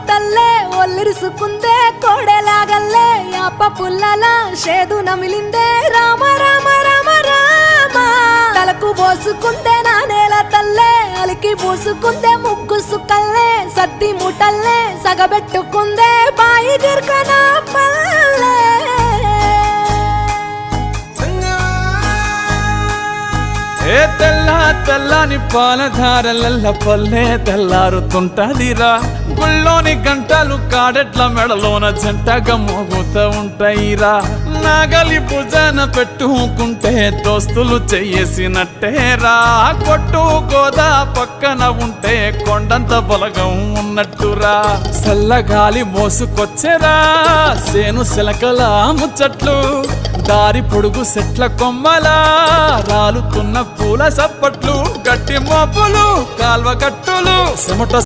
తల్లే ఒల్లిరుసుకుందే కోడెలాగల్లే యాప పుల్లల షేదు నమిలిందే రామ రామ రామ రామ తలకు పోసుకుందే నా నేల తల్లే అలికి పూసుకుందే ముగ్గు సుక్కల్లే సద్ది ముటల్లే సగబెట్టుకుందే బాయి గిర్కన పల్లె ఏ తెల్ల తెల్లని పాలధారలల్ల పల్లె తెల్లారుతుంటదిరా గుళ్ళోని గంటలు కాడెట్ల మెడలోన జంటగా మోగుతూ ఉంటాయిరా నాగలి భుజన పెట్టుకుంటే దోస్తులు చెయ్యేసినట్టేరా కొట్టు గోదా పక్కన ఉంటే కొండంత బలగం ఉన్నట్టురా చల్లగాలి మోసుకొచ్చెరా సేను సిలకల ముచ్చట్లు దారి పొడుగు సెట్ల కొమ్మలా రాలుతున్న పూల సప్పట్లు గట్టి మోపులు కాల్వ గట్టులు చెమట